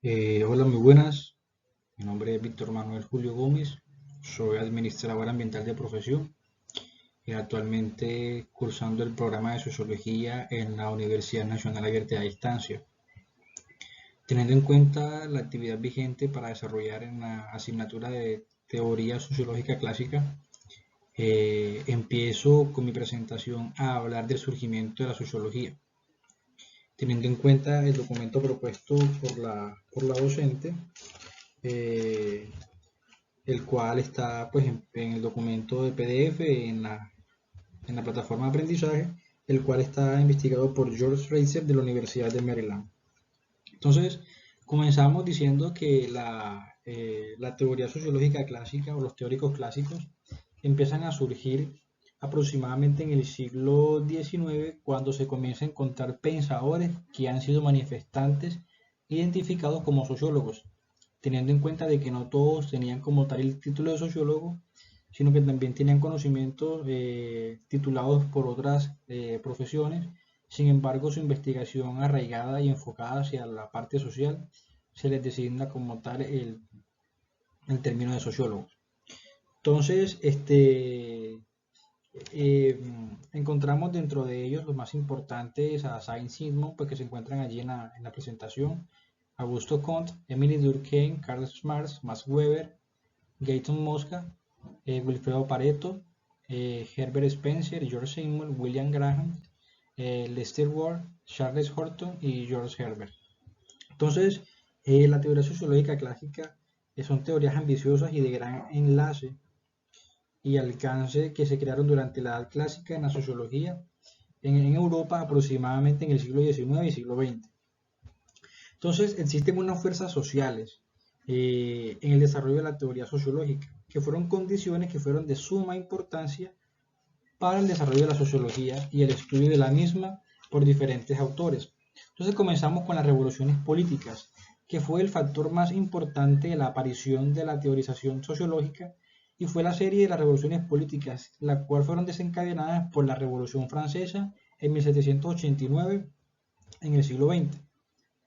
Hola, muy buenas. Mi nombre es Víctor Manuel Julio Gómez. Soy administrador ambiental de profesión y actualmente cursando el programa de Sociología en la Universidad Nacional Abierta a Distancia. Teniendo en cuenta la actividad vigente para desarrollar en la asignatura de Teoría Sociológica Clásica, empiezo con mi presentación a hablar del surgimiento de la sociología. Teniendo en cuenta el documento propuesto por la docente, eh, el cual está pues en el documento de PDF en la plataforma de aprendizaje, el cual está investigado por George Fraser de la Universidad de Maryland. Entonces, comenzamos diciendo que la teoría sociológica clásica o los teóricos clásicos empiezan a surgir aproximadamente en el siglo XIX, cuando se comienza a encontrar pensadores que han sido manifestantes identificados como sociólogos, teniendo en cuenta de que no todos tenían como tal el título de sociólogo, sino que también tenían conocimientos titulados por otras profesiones. Sin embargo, su investigación arraigada y enfocada hacia la parte social se les designa como tal el término de sociólogo. Entonces, encontramos dentro de ellos los más importantes a Saint-Simon, pues que se encuentran allí en la presentación: Augusto Comte, Emily Durkheim, Karl Marx, Max Weber, Gayton Mosca, Wilfredo Pareto, Herbert Spencer, George Samuel, William Graham, Lester Ward, Charles Horton y George Herbert. Entonces, la teoría sociológica clásica son teorías ambiciosas y de gran enlace y alcance que se crearon durante la Edad Clásica en la sociología en Europa, aproximadamente en el siglo XIX y siglo XX. Entonces, existen unas fuerzas sociales en el desarrollo de la teoría sociológica, que fueron condiciones que fueron de suma importancia para el desarrollo de la sociología y el estudio de la misma por diferentes autores. Entonces comenzamos con las revoluciones políticas, que fue el factor más importante de la aparición de la teorización sociológica, y fue la serie de las revoluciones políticas, las cuales fueron desencadenadas por la Revolución Francesa en 1789 en el siglo XX,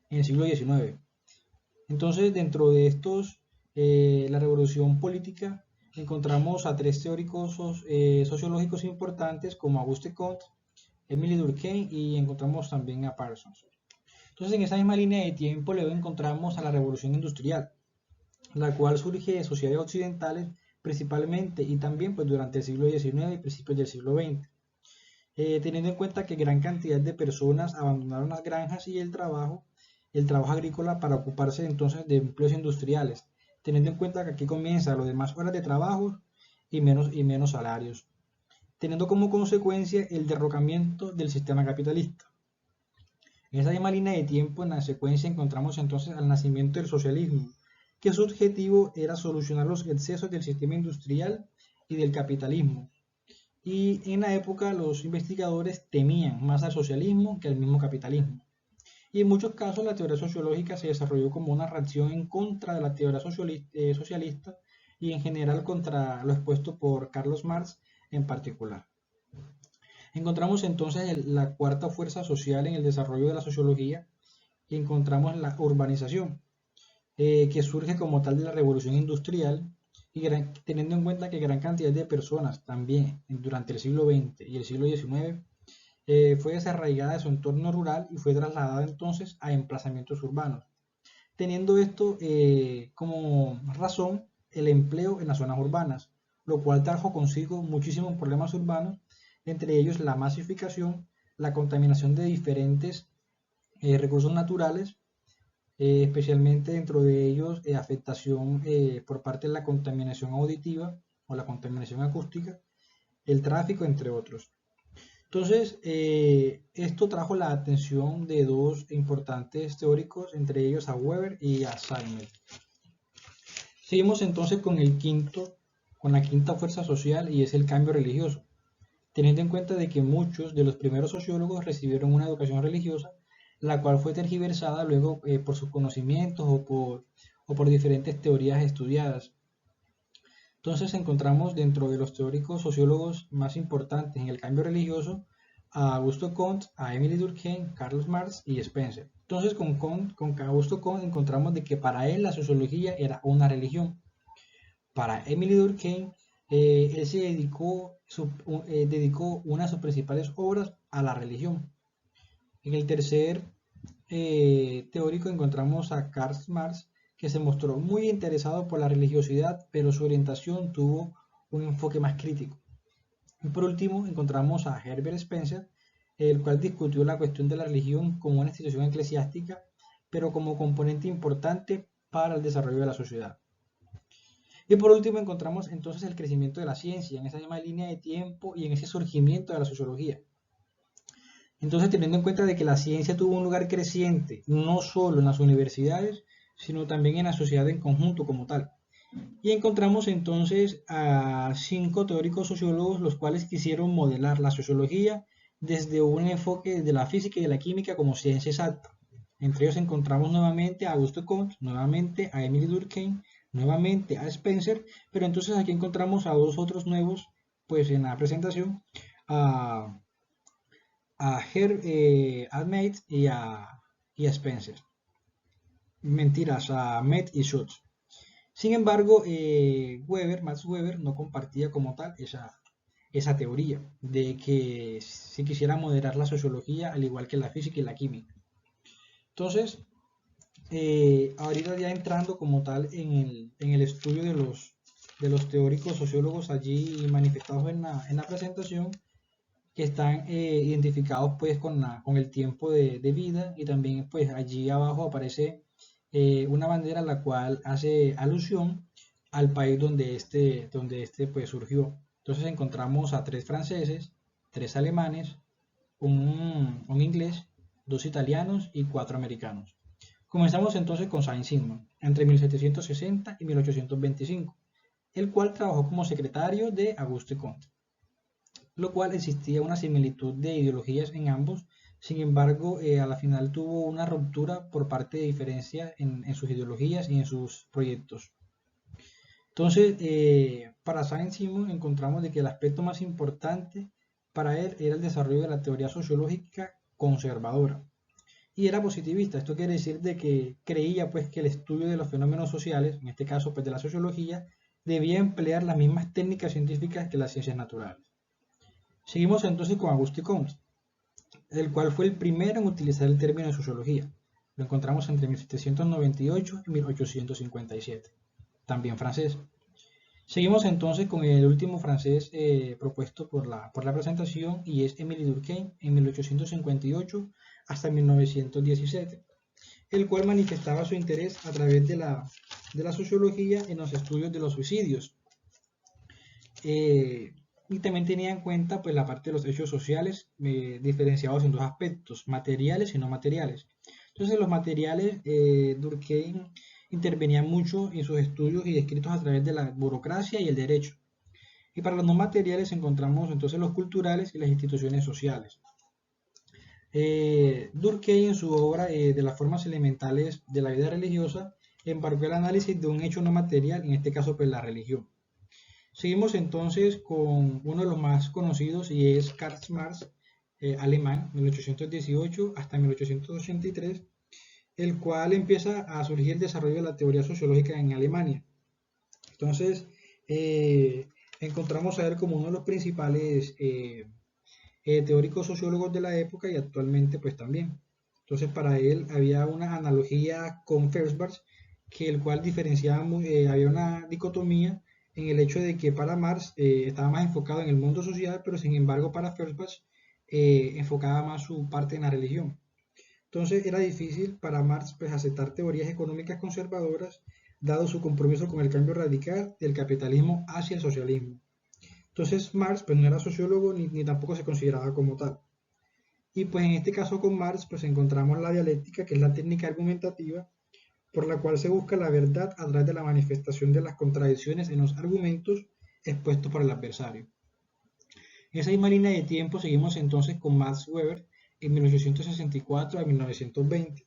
en el siglo XIX. Entonces, dentro de estos, la revolución política, encontramos a tres teóricos sociológicos importantes como Auguste Comte, Emily Durkheim y encontramos también a Parsons. Entonces, en esa misma línea de tiempo luego encontramos a la revolución industrial, la cual surge de sociedades occidentales principalmente y también pues durante el siglo XIX y principios del siglo XX. Teniendo en cuenta que gran cantidad de personas abandonaron las granjas y el trabajo agrícola para ocuparse entonces de empleos industriales, teniendo en cuenta que aquí comienza lo de más horas de trabajo y menos salarios, teniendo como consecuencia el derrocamiento del sistema capitalista. En esa misma línea de tiempo, en la secuencia, encontramos entonces al nacimiento del socialismo, que su objetivo era solucionar los excesos del sistema industrial y del capitalismo. Y en la época los investigadores temían más al socialismo que al mismo capitalismo. Y en muchos casos la teoría sociológica se desarrolló como una reacción en contra de la teoría socialista y en general contra lo expuesto por Carlos Marx en particular. Encontramos entonces la cuarta fuerza social en el desarrollo de la sociología y encontramos la urbanización, que surge como tal de la revolución industrial y teniendo en cuenta que gran cantidad de personas también durante el siglo XX y el siglo XIX fue desarraigada de su entorno rural y fue trasladada entonces a emplazamientos urbanos, teniendo esto como razón el empleo en las zonas urbanas, lo cual trajo consigo muchísimos problemas urbanos, entre ellos la masificación, la contaminación de diferentes recursos naturales, especialmente dentro de ellos afectación por parte de la contaminación auditiva o la contaminación acústica, el tráfico, entre otros. Entonces, esto trajo la atención de dos importantes teóricos, entre ellos a Weber y a Samuel. Seguimos entonces con la quinta fuerza social, y es el cambio religioso, teniendo en cuenta de que muchos de los primeros sociólogos recibieron una educación religiosa, la cual fue tergiversada luego por sus conocimientos o por diferentes teorías estudiadas. Entonces encontramos dentro de los teóricos sociólogos más importantes en el cambio religioso a Augusto Comte, a Emily Durkheim, Karl Marx y Spencer. Entonces con Augusto Comte encontramos de que para él la sociología era una religión. Para Emily Durkheim, él se dedicó una de sus principales obras a la religión. En el tercer teórico encontramos a Karl Marx, que se mostró muy interesado por la religiosidad, pero su orientación tuvo un enfoque más crítico. Y por último encontramos a Herbert Spencer, el cual discutió la cuestión de la religión como una institución eclesiástica, pero como componente importante para el desarrollo de la sociedad. Y por último encontramos entonces el crecimiento de la ciencia en esa misma línea de tiempo y en ese surgimiento de la sociología. Entonces, teniendo en cuenta de que la ciencia tuvo un lugar creciente, no solo en las universidades, sino también en la sociedad en conjunto como tal. Y encontramos entonces a 5 teóricos sociólogos los cuales quisieron modelar la sociología desde un enfoque de la física y de la química como ciencia exacta. Entre ellos encontramos nuevamente a Auguste Comte, nuevamente a Emily Durkheim, nuevamente a Spencer, pero entonces aquí encontramos a dos otros nuevos, pues en la presentación, a Mead y a Spencer. Mentiras, a Mead y Schutz. Sin embargo, Max Weber no compartía como tal esa teoría de que se quisiera moderar la sociología al igual que la física y la química. Entonces, ahorita ya entrando como tal en el estudio de los teóricos sociólogos allí manifestados en la presentación, que están identificados pues con el tiempo de vida, y también pues allí abajo aparece una bandera la cual hace alusión al país donde este pues surgió. Entonces encontramos a 3 franceses, 3 alemanes, un inglés, 2 italianos y 4 americanos. Comenzamos entonces con Saint-Simon, entre 1760 y 1825, el cual trabajó como secretario de Auguste Comte, lo cual existía una similitud de ideologías en ambos. Sin embargo, a la final tuvo una ruptura por parte de diferencia en sus ideologías y en sus proyectos. Entonces, para Saint-Simon encontramos de que el aspecto más importante para él era el desarrollo de la teoría sociológica conservadora, y era positivista. Esto quiere decir de que creía pues que el estudio de los fenómenos sociales, en este caso pues de la sociología, debía emplear las mismas técnicas científicas que las ciencias naturales. Seguimos entonces con Auguste Comte, el cual fue el primero en utilizar el término de sociología. Lo encontramos entre 1798 y 1857, también francés. Seguimos entonces con el último francés propuesto por la presentación, y es Émile Durkheim en 1858 hasta 1917, el cual manifestaba su interés a través de la sociología en los estudios de los suicidios. Y también tenía en cuenta pues la parte de los hechos sociales, diferenciados en dos aspectos, materiales y no materiales. Entonces los materiales, Durkheim intervenía mucho en sus estudios y escritos a través de la burocracia y el derecho. Y para los no materiales encontramos entonces los culturales y las instituciones sociales. Durkheim en su obra de las formas elementales de la vida religiosa embarcó el análisis de un hecho no material, en este caso pues la religión. Seguimos entonces con uno de los más conocidos, y es Karl Marx, alemán, 1818 hasta 1883, el cual empieza a surgir el desarrollo de la teoría sociológica en Alemania. Entonces, encontramos a él como uno de los principales teóricos sociólogos de la época, y actualmente pues también. Entonces, para él había una analogía con Feuerbach, que el cual diferenciaba había una dicotomía en el hecho de que para Marx estaba más enfocado en el mundo social, pero sin embargo para Feuerbach enfocaba más su parte en la religión. Entonces era difícil para Marx pues aceptar teorías económicas conservadoras, dado su compromiso con el cambio radical del capitalismo hacia el socialismo. Entonces Marx pues no era sociólogo ni tampoco se consideraba como tal. Y pues en este caso con Marx pues encontramos la dialéctica, que es la técnica argumentativa por la cual se busca la verdad a través de la manifestación de las contradicciones en los argumentos expuestos por el adversario. En esa misma línea de tiempo seguimos entonces con Max Weber en 1864 a 1920,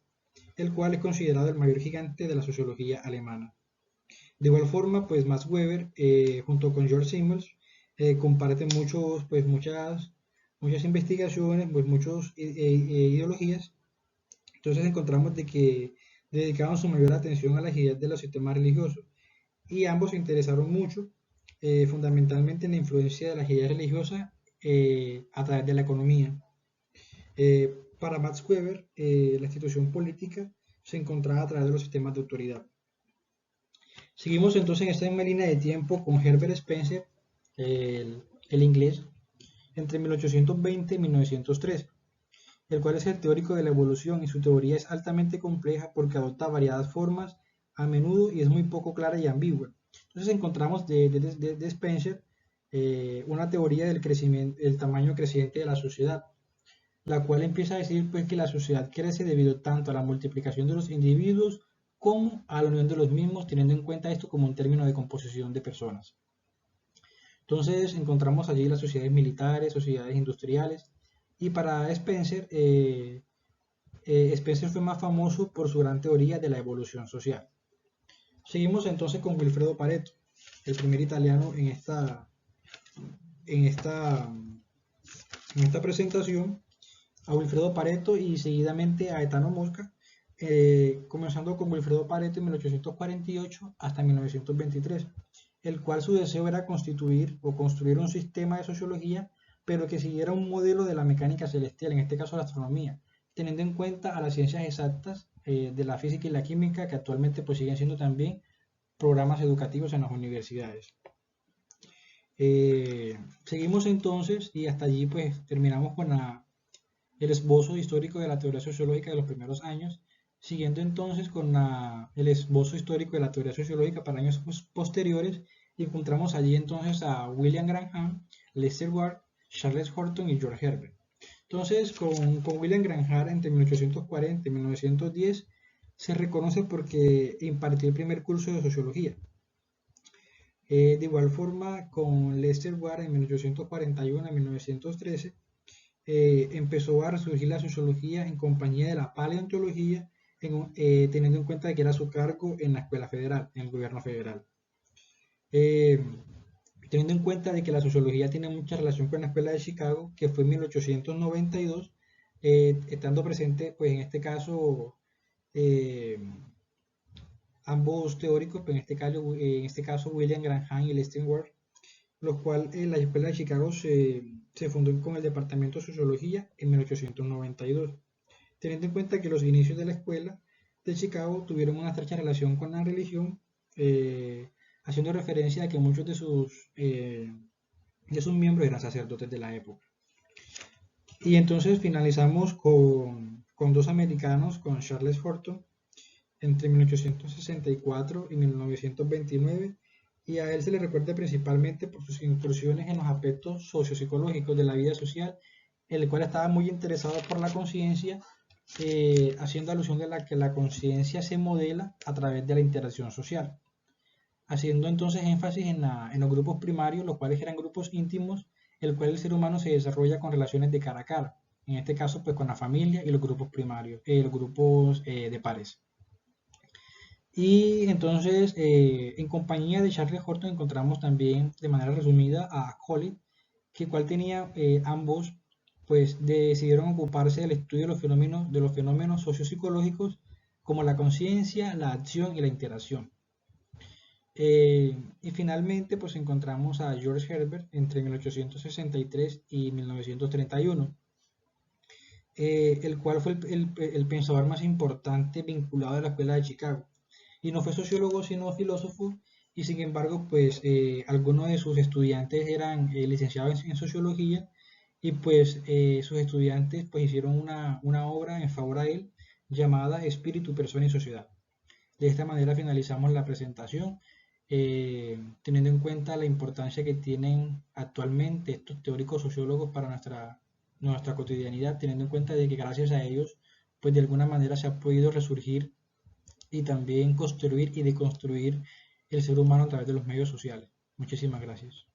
el cual es considerado el mayor gigante de la sociología alemana. De igual forma, pues Max Weber, junto con George Simmons, comparten muchas investigaciones, pues muchas ideologías, Entonces encontramos de que dedicaban su mayor atención a las ideas de los sistemas religiosos y ambos se interesaron mucho fundamentalmente en la influencia de las ideas religiosas a través de la economía. Para Max Weber, la institución política se encontraba a través de los sistemas de autoridad. Seguimos entonces en esta misma línea de tiempo con Herbert Spencer, el inglés, entre 1820 y 1903, el cual es el teórico de la evolución y su teoría es altamente compleja porque adopta variadas formas a menudo y es muy poco clara y ambigua. Entonces encontramos de Spencer una teoría del crecimiento, el tamaño creciente de la sociedad, la cual empieza a decir pues que la sociedad crece debido tanto a la multiplicación de los individuos como a la unión de los mismos, teniendo en cuenta esto como un término de composición de personas. Entonces encontramos allí las sociedades militares, sociedades industriales, y para Spencer, Spencer fue más famoso por su gran teoría de la evolución social. Seguimos entonces con Wilfredo Pareto, el primer italiano en esta, en esta presentación, a Wilfredo Pareto y seguidamente a Etano Mosca, comenzando con Wilfredo Pareto en 1848 hasta 1923, el cual su deseo era constituir o construir un sistema de sociología, pero que siguiera un modelo de la mecánica celestial, en este caso la astronomía, teniendo en cuenta a las ciencias exactas de la física y la química, que actualmente pues siguen siendo también programas educativos en las universidades. Seguimos entonces y hasta allí pues terminamos con el esbozo histórico de la teoría sociológica de los primeros años, siguiendo entonces con el esbozo histórico de la teoría sociológica para años posteriores, y encontramos allí entonces a William Granham, Lester Ward, Charles Horton y George Herbert. Entonces, con William Granham entre 1840 y 1910 se reconoce porque impartió el primer curso de sociología. De igual forma, con Lester Ward en 1841 a 1913, empezó a resurgir la sociología en compañía de la paleontología, teniendo en cuenta que era su cargo en la escuela federal, en el gobierno federal. Teniendo en cuenta de que la sociología tiene mucha relación con la escuela de Chicago, que fue en 1892, estando presente, pues en este caso, ambos teóricos, pues en este caso William Granham y Lester Ward, lo cual la escuela de Chicago se fundó con el departamento de sociología en 1892, teniendo en cuenta que los inicios de la escuela de Chicago tuvieron una estrecha relación con la religión, haciendo referencia a que muchos de sus miembros eran sacerdotes de la época. Y entonces finalizamos con dos americanos, con Charles Horton entre 1864 y 1929, y a él se le recuerda principalmente por sus incursiones en los aspectos sociopsicológicos de la vida social, en el cual estaba muy interesado por la conciencia, haciendo alusión a que la conciencia se modela a través de la interacción social, haciendo entonces énfasis en los grupos primarios, los cuales eran grupos íntimos, el cual el ser humano se desarrolla con relaciones de cara a cara, en este caso pues con la familia y los grupos primarios, los grupos de pares. Y entonces, en compañía de Charles Horton encontramos también de manera resumida a Holly, que cual tenía ambos, pues decidieron ocuparse del estudio de los fenómenos sociopsicológicos como la conciencia, la acción y la interacción. Y finalmente, pues encontramos a George Herbert entre 1863 y 1931, el cual fue el pensador más importante vinculado a la escuela de Chicago. Y no fue sociólogo sino filósofo, y sin embargo pues algunos de sus estudiantes eran licenciados en sociología, y pues sus estudiantes pues hicieron una obra en favor a él llamada Espíritu, Persona y Sociedad. De esta manera finalizamos la presentación, teniendo en cuenta la importancia que tienen actualmente estos teóricos sociólogos para nuestra cotidianidad, teniendo en cuenta de que gracias a ellos pues de alguna manera se ha podido resurgir y también construir y deconstruir el ser humano a través de los medios sociales. Muchísimas gracias.